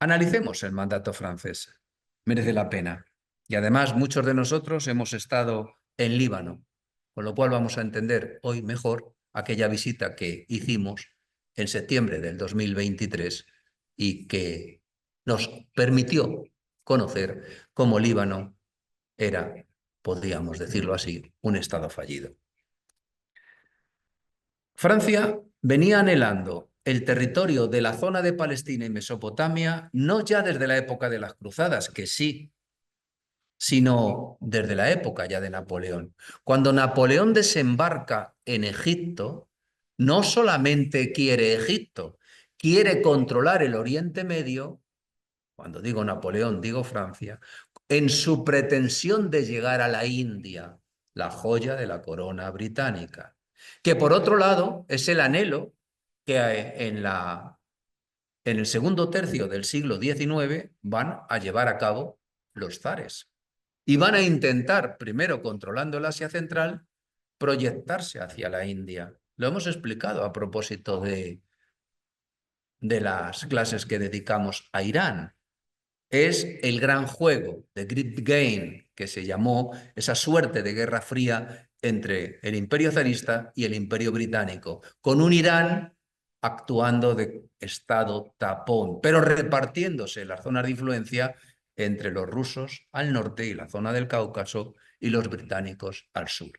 Analicemos el mandato francés. Merece la pena. Y además muchos de nosotros hemos estado en Líbano, con lo cual vamos a entender hoy mejor aquella visita que hicimos en septiembre del 2023 y que nos permitió conocer cómo Líbano era, podríamos decirlo así, un estado fallido. Francia venía anhelando el territorio de la zona de Palestina y Mesopotamia no ya desde la época de las cruzadas, que sí, sino desde la época ya de Napoleón. Cuando Napoleón desembarca en Egipto, no solamente quiere Egipto, quiere controlar el Oriente Medio. Cuando digo Napoleón, digo Francia, en su pretensión de llegar a la India, la joya de la corona británica, que por otro lado es el anhelo que en el segundo tercio del siglo XIX van a llevar a cabo los zares. Y van a intentar, primero controlando el Asia Central, proyectarse hacia la India. Lo hemos explicado a propósito de las clases que dedicamos a Irán. Es el gran juego, the Great Game, que se llamó esa suerte de guerra fría entre el imperio zarista y el imperio británico, con un Irán actuando de estado tapón, pero repartiéndose las zonas de influencia entre los rusos al norte y la zona del Cáucaso y los británicos al sur.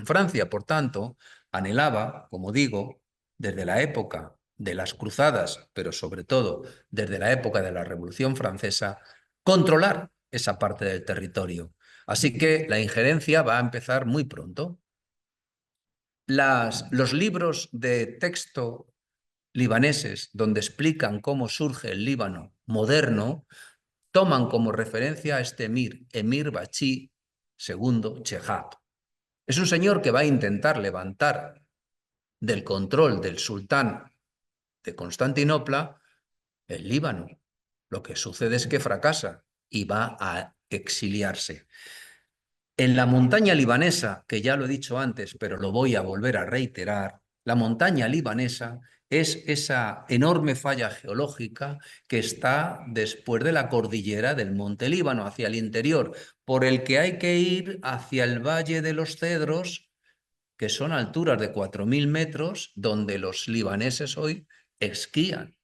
Francia, por tanto, anhelaba, como digo, desde la época de las cruzadas, pero sobre todo desde la época de la Revolución Francesa, controlar esa parte del territorio. Así que la injerencia va a empezar muy pronto. Los libros de texto libaneses, donde explican cómo surge el Líbano moderno, toman como referencia a este Emir Bachi II Chehab. Es un señor que va a intentar levantar del control del sultán de Constantinopla el Líbano. Lo que sucede es que fracasa y va a exiliarse. En la montaña libanesa, que ya lo he dicho antes, pero lo voy a volver a reiterar, la montaña libanesa es esa enorme falla geológica que está después de la cordillera del Monte Líbano, hacia el interior, por el que hay que ir hacia el Valle de los Cedros, que son alturas de 4.000 metros, donde los libaneses hoy esquían,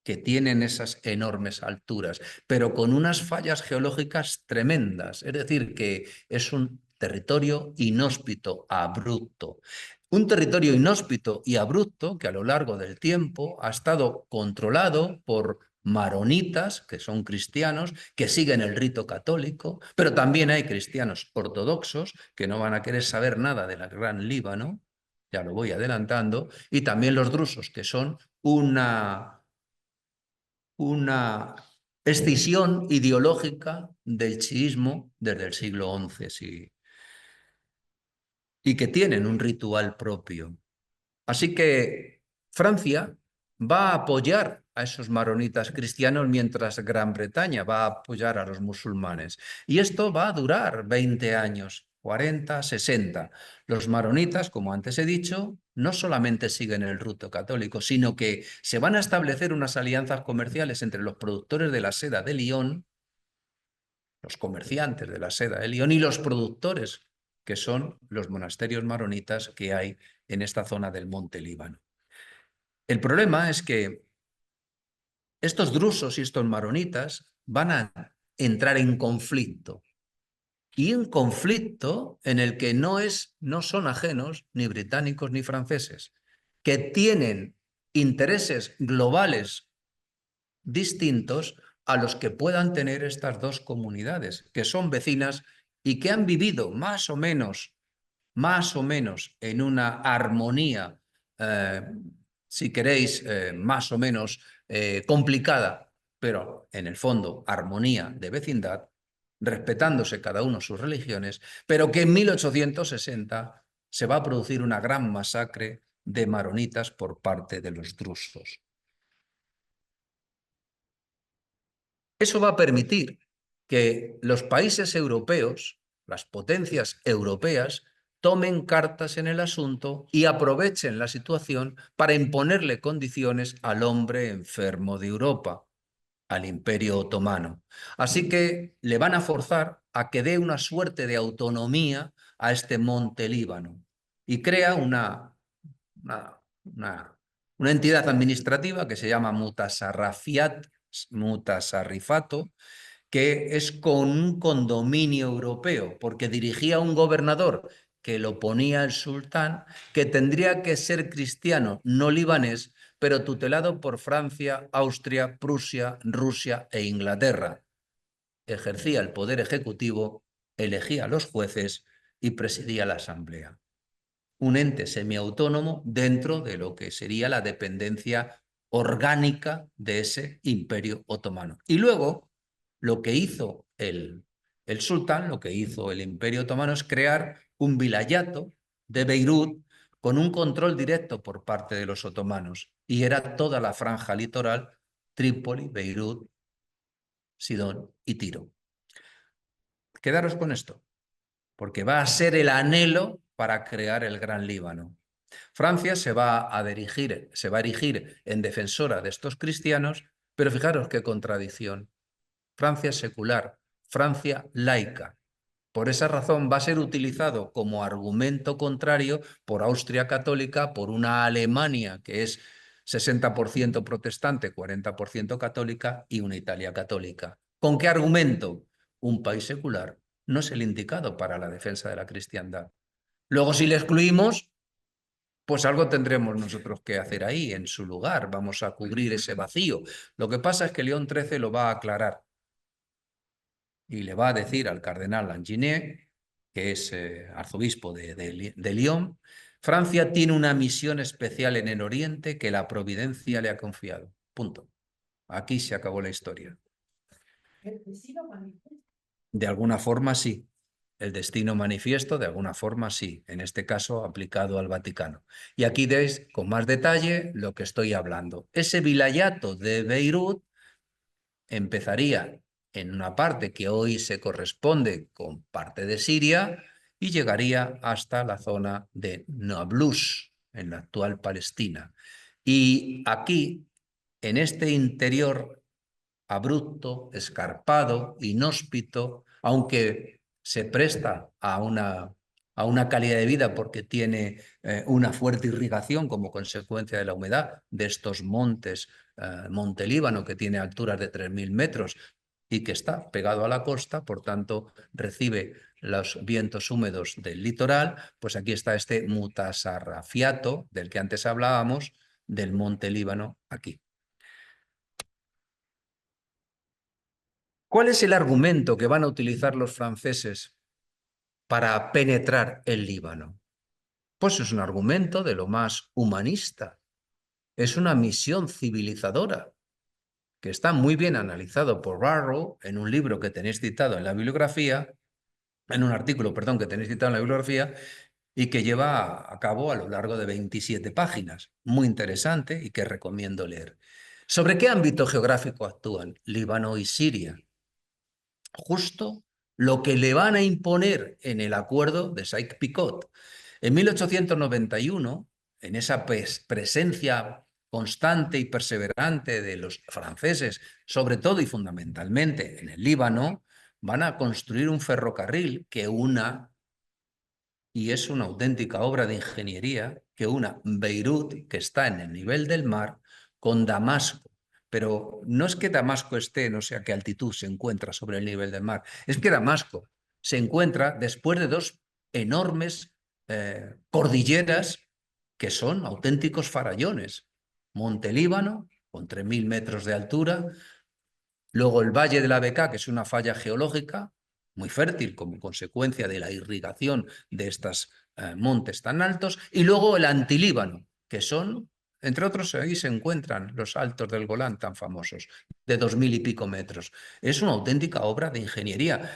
que tienen esas enormes alturas, pero con unas fallas geológicas tremendas. Es decir, que es un territorio inhóspito, abrupto. Un territorio inhóspito y abrupto que a lo largo del tiempo ha estado controlado por maronitas, que son cristianos, que siguen el rito católico, pero también hay cristianos ortodoxos que no van a querer saber nada del Gran Líbano, ya lo voy adelantando, y también los drusos, que son una escisión ideológica del chiismo desde el siglo XI, sí, y que tienen un ritual propio. Así que Francia va a apoyar a esos maronitas cristianos mientras Gran Bretaña va a apoyar a los musulmanes. Y esto va a durar 20 años, 40, 60. Los maronitas, como antes he dicho, no solamente siguen el rito católico, sino que se van a establecer unas alianzas comerciales entre los productores de la seda de Lyon, los comerciantes de la seda de Lyon y los productores, que son los monasterios maronitas que hay en esta zona del Monte Líbano. El problema es que estos drusos y estos maronitas van a entrar en conflicto. Y un conflicto en el que no son ajenos ni británicos ni franceses, que tienen intereses globales distintos a los que puedan tener estas dos comunidades, que son vecinas y que han vivido más o menos en una armonía, si queréis, más o menos complicada, pero en el fondo armonía de vecindad, respetándose cada uno sus religiones, pero que en 1860 se va a producir una gran masacre de maronitas por parte de los drusos. Eso va a permitir que los países europeos, las potencias europeas, tomen cartas en el asunto y aprovechen la situación para imponerle condiciones al hombre enfermo de Europa. al Imperio Otomano. Así que le van a forzar a que dé una suerte de autonomía a este monte Líbano y crea una, una entidad administrativa que se llama Mutasarrifato, que es con un condominio europeo, porque dirigía a un gobernador que lo ponía el sultán, que tendría que ser cristiano, no libanés, pero tutelado por Francia, Austria, Prusia, Rusia e Inglaterra. Ejercía el poder ejecutivo, elegía a los jueces y presidía la asamblea. Un ente semiautónomo dentro de lo que sería la dependencia orgánica de ese imperio otomano. Y luego, lo que hizo el sultán, lo que hizo el imperio otomano es crear un vilayato de Beirut con un control directo por parte de los otomanos. Y era toda la franja litoral, Trípoli, Beirut, Sidón y Tiro. Quedaros con esto, porque va a ser el anhelo para crear el Gran Líbano. Francia se va a erigir en defensora de estos cristianos, pero fijaros qué contradicción. Francia secular, Francia laica. Por esa razón va a ser utilizado como argumento contrario por Austria católica, por una Alemania que es 60% protestante, 40% católica y una Italia católica. ¿Con qué argumento? Un país secular no es el indicado para la defensa de la cristiandad. Luego, si le excluimos, pues algo tendremos nosotros que hacer ahí, en su lugar. Vamos a cubrir ese vacío. Lo que pasa es que León XIII lo va a aclarar y le va a decir al cardenal Langinet, que es arzobispo de Lyon, Francia tiene una misión especial en el Oriente que la providencia le ha confiado. Punto. Aquí se acabó la historia. De alguna forma sí. El destino manifiesto, de alguna forma sí, en este caso aplicado al Vaticano. Y aquí veis con más detalle lo que estoy hablando. Ese vilayato de Beirut empezaría en una parte que hoy se corresponde con parte de Siria y llegaría hasta la zona de Nablus, en la actual Palestina. Y aquí, en este interior abrupto, escarpado, inhóspito, aunque se presta a una calidad de vida porque tiene una fuerte irrigación como consecuencia de la humedad de estos montes, Monte Líbano, que tiene alturas de 3.000 metros y que está pegado a la costa, por tanto recibe los vientos húmedos del litoral, pues aquí está este mutasarrafiato del que antes hablábamos, del Monte Líbano aquí. ¿Cuál es el argumento que van a utilizar los franceses para penetrar el Líbano? Pues es un argumento de lo más humanista. Es una misión civilizadora que está muy bien analizado por Barrow en un libro que tenéis citado en la bibliografía, en un artículo, perdón, que tenéis citado en la bibliografía y que lleva a cabo a lo largo de 27 páginas. Muy interesante y que recomiendo leer. ¿Sobre qué ámbito geográfico actúan Líbano y Siria? Justo lo que le van a imponer en el acuerdo de Sykes-Picot. En 1891, en esa presencia constante y perseverante de los franceses, sobre todo y fundamentalmente en el Líbano, van a construir un ferrocarril que una, y es una auténtica obra de ingeniería, que una Beirut, que está en el nivel del mar, con Damasco. Pero no es que Damasco esté, no sé a qué altitud se encuentra sobre el nivel del mar, es que Damasco se encuentra después de dos enormes cordilleras que son auténticos farallones. Monte Líbano, con 3.000 metros de altura, luego el Valle de la Bekaa, que es una falla geológica muy fértil como consecuencia de la irrigación de estos montes tan altos, y luego el Antilíbano, que son, entre otros, ahí se encuentran los altos del Golán tan famosos, de 2.000 y pico metros. Es una auténtica obra de ingeniería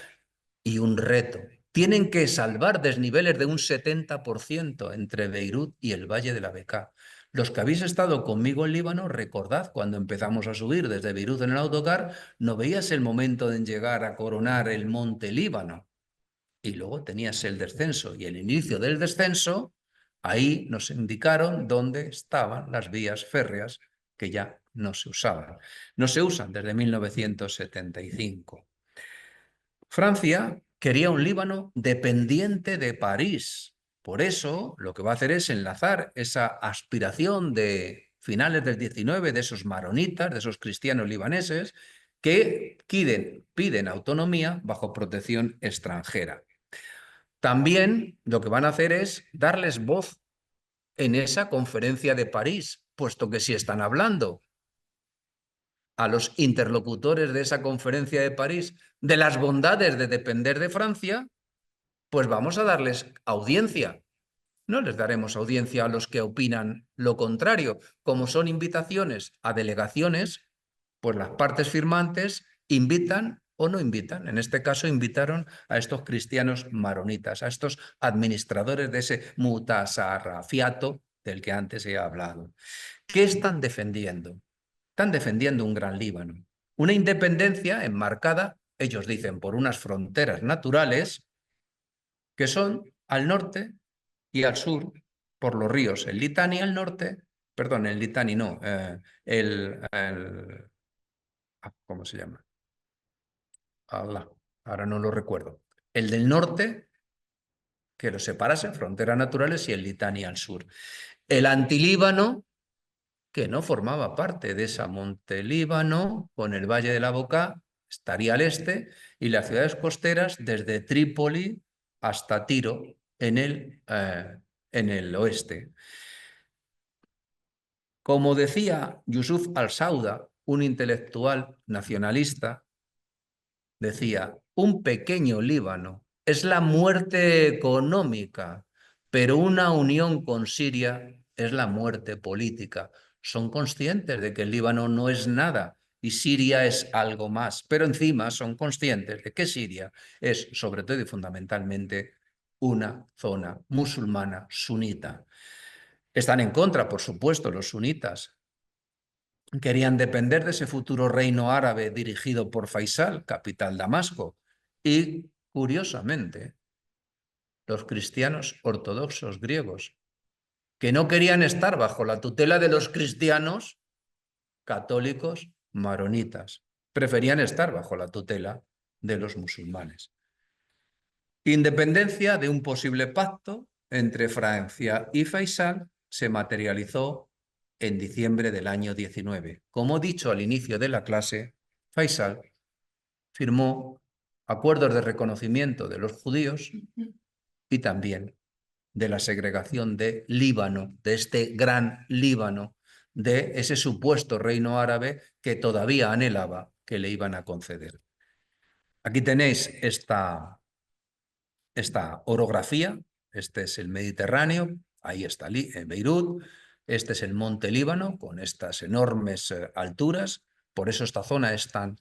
y un reto. Tienen que salvar desniveles de un 70% entre Beirut y el Valle de la Bekaa. Los que habéis estado conmigo en Líbano, recordad cuando empezamos a subir desde Beirut en el autocar, no veías el momento de llegar a coronar el monte Líbano. Y luego tenías el descenso. Y el inicio del descenso, ahí nos indicaron dónde estaban las vías férreas que ya no se usaban. No se usan desde 1975. Francia quería un Líbano dependiente de París. Por eso lo que va a hacer es enlazar esa aspiración de finales del 19, de esos maronitas, de esos cristianos libaneses, que piden autonomía bajo protección extranjera. También lo que van a hacer es darles voz en esa conferencia de París, puesto que si están hablando a los interlocutores de esa conferencia de París de las bondades de depender de Francia, pues vamos a darles audiencia. No les daremos audiencia a los que opinan lo contrario. Como son invitaciones a delegaciones, pues las partes firmantes invitan o no invitan. En este caso invitaron a estos cristianos maronitas, a estos administradores de ese mutasarrafiato del que antes he hablado. ¿Qué están defendiendo? Están defendiendo un gran Líbano, una independencia enmarcada, ellos dicen, por unas fronteras naturales que son al norte y al sur, por los ríos, el Litani al norte, perdón, el Litani no, ¿cómo se llama? Allah, ahora no lo recuerdo. El del norte, que los separase, fronteras naturales, y el Litani al sur. El antilíbano, que no formaba parte de esa monte Líbano, con el Valle de la Boca, estaría al este, y las ciudades costeras desde Trípoli hasta Tiro en el oeste. Como decía Yusuf al-Sauda, un intelectual nacionalista, decía, un pequeño Líbano es la muerte económica, pero una unión con Siria es la muerte política. Son conscientes de que el Líbano no es nada y Siria es algo más, pero encima son conscientes de que Siria es, sobre todo y fundamentalmente, una zona musulmana sunita. Están en contra, por supuesto, los sunitas. Querían depender de ese futuro reino árabe dirigido por Faisal, capital Damasco. Y, curiosamente, los cristianos ortodoxos griegos, que no querían estar bajo la tutela de los cristianos católicos maronitas, preferían estar bajo la tutela de los musulmanes. Independencia de un posible pacto entre Francia y Faisal se materializó en diciembre del año 19. Como he dicho al inicio de la clase, Faisal firmó acuerdos de reconocimiento de los judíos y también de la segregación de Líbano, de este gran Líbano, de ese supuesto reino árabe que todavía anhelaba que le iban a conceder. Aquí tenéis esta orografía, este es el Mediterráneo, ahí está Beirut, este es el monte Líbano con estas enormes alturas, por eso esta zona es tan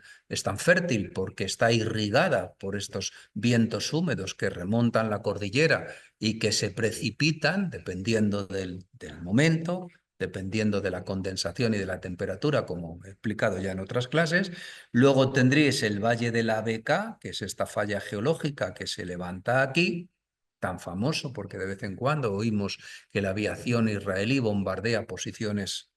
fértil, porque está irrigada por estos vientos húmedos que remontan la cordillera y que se precipitan dependiendo del momento, dependiendo de la condensación y de la temperatura, como he explicado ya en otras clases. Luego tendréis el Valle de la Beca, que es esta falla geológica que se levanta aquí, tan famoso porque de vez en cuando oímos que la aviación israelí bombardea posiciones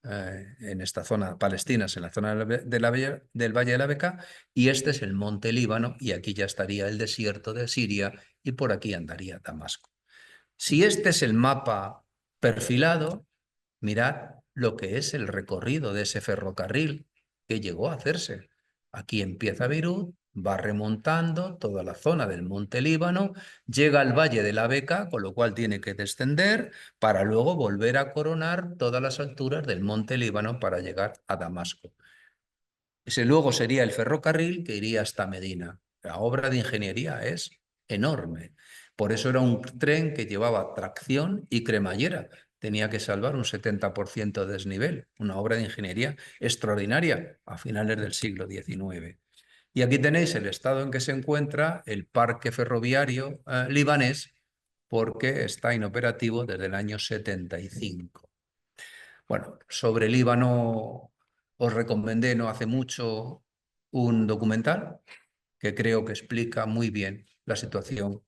en esta zona palestinas, en la zona del Valle de la Beca, y este es el monte Líbano, y aquí ya estaría el desierto de Siria, y por aquí andaría Damasco. Si este es el mapa perfilado, mirad lo que es el recorrido de ese ferrocarril que llegó a hacerse. Aquí empieza Beirut, va remontando toda la zona del Monte Líbano, llega al Valle de la Beca, con lo cual tiene que descender para luego volver a coronar todas las alturas del Monte Líbano para llegar a Damasco. Ese luego sería el ferrocarril que iría hasta Medina. La obra de ingeniería es enorme. Por eso era un tren que llevaba tracción y cremallera. Tenía que salvar un 70% de desnivel. Una obra de ingeniería extraordinaria a finales del siglo XIX. Y aquí tenéis el estado en que se encuentra el parque ferroviario libanés, porque está inoperativo desde el año 75. Bueno, sobre Líbano os recomendé no hace mucho un documental que creo que explica muy bien la situación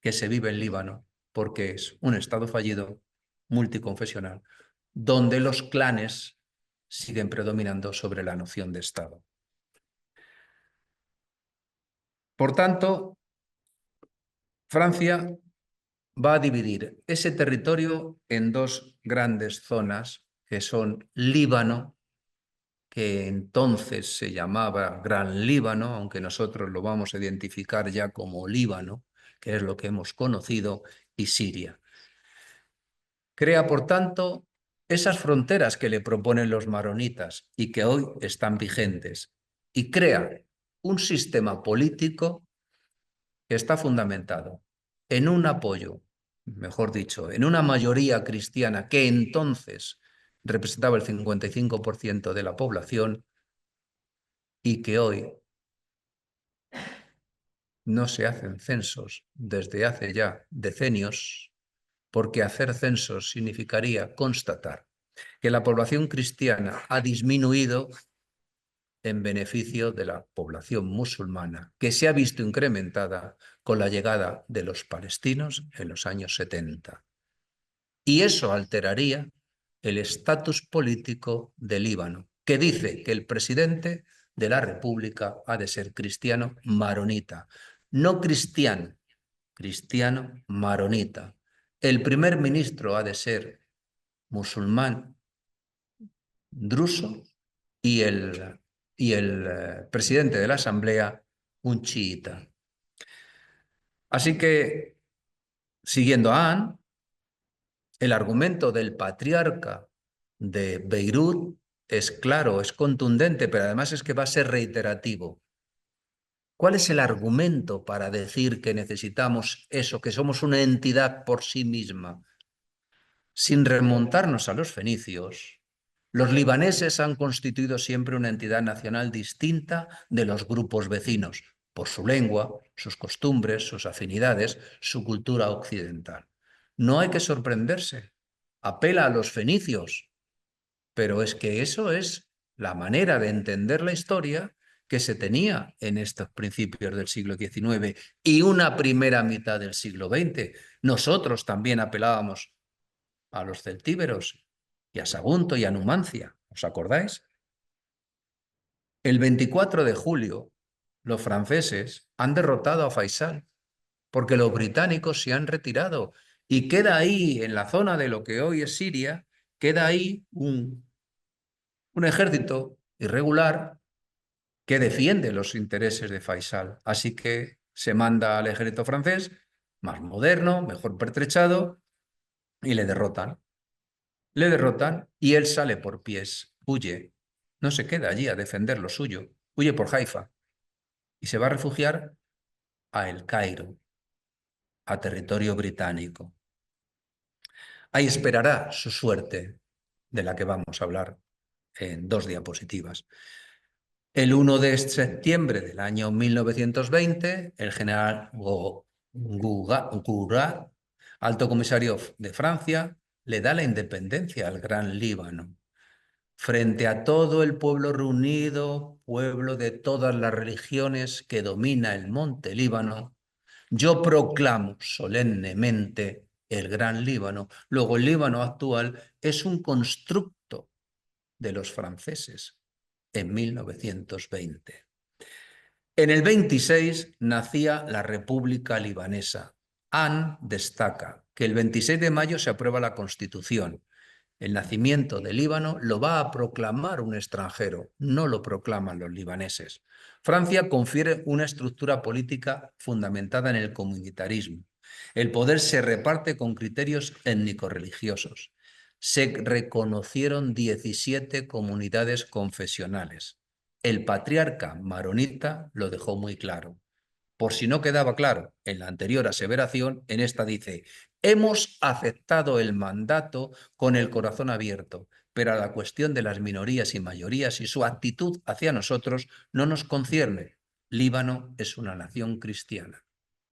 que se vive en Líbano, porque es un estado fallido, multiconfesional, donde los clanes siguen predominando sobre la noción de Estado. Por tanto, Francia va a dividir ese territorio en dos grandes zonas, que son Líbano, que entonces se llamaba Gran Líbano, aunque nosotros lo vamos a identificar ya como Líbano, que es lo que hemos conocido, y Siria. Crea, por tanto, esas fronteras que le proponen los maronitas y que hoy están vigentes, y crea un sistema político que está fundamentado en un apoyo, mejor dicho, en una mayoría cristiana que entonces representaba el 55% de la población y que hoy no se hacen censos desde hace ya decenios, porque hacer censos significaría constatar que la población cristiana ha disminuido en beneficio de la población musulmana, que se ha visto incrementada con la llegada de los palestinos en los años 70. Y eso alteraría el estatus político del Líbano, que dice que el presidente de la República ha de ser cristiano maronita, no cristiano, cristiano maronita. El primer ministro ha de ser musulmán druso y el presidente de la Asamblea un chiita. Así que, siguiendo a Anne, el argumento del patriarca de Beirut es claro, es contundente, pero además es que va a ser reiterativo. ¿Cuál es el argumento para decir que necesitamos eso, que somos una entidad por sí misma? Sin remontarnos a los fenicios, los libaneses han constituido siempre una entidad nacional distinta de los grupos vecinos, por su lengua, sus costumbres, sus afinidades, su cultura occidental. No hay que sorprenderse. Apela a los fenicios, pero es que eso es la manera de entender la historia que se tenía en estos principios del siglo XIX y una primera mitad del siglo XX. Nosotros también apelábamos a los celtíberos y a Sagunto y a Numancia, ¿os acordáis? El 24 de julio, los franceses han derrotado a Faisal porque los británicos se han retirado y queda ahí, en la zona de lo que hoy es Siria, queda ahí un ejército irregular que defiende los intereses de Faisal. Así que se manda al ejército francés, más moderno, mejor pertrechado, y le derrotan. Le derrotan y él sale por pies, huye. No se queda allí a defender lo suyo, huye por Haifa y se va a refugiar a El Cairo, a territorio británico. Ahí esperará su suerte, de la que vamos a hablar en 2 diapositivas. El 1 de septiembre del año 1920, el general Gourgat, alto comisario de Francia, le da la independencia al Gran Líbano. Frente a todo el pueblo reunido, pueblo de todas las religiones que domina el monte Líbano, yo proclamo solemnemente el Gran Líbano. Luego, el Líbano actual es un constructo de los franceses en 1920. En el 26 nacía la República Libanesa. Anne destaca que el 26 de mayo se aprueba la Constitución. El nacimiento del Líbano lo va a proclamar un extranjero, no lo proclaman los libaneses. Francia confiere una estructura política fundamentada en el comunitarismo. El poder se reparte con criterios étnico-religiosos. Se reconocieron 17 comunidades confesionales. El patriarca maronita lo dejó muy claro. Por si no quedaba claro en la anterior aseveración, en esta dice: hemos aceptado el mandato con el corazón abierto, pero a la cuestión de las minorías y mayorías y su actitud hacia nosotros no nos concierne. Líbano es una nación cristiana.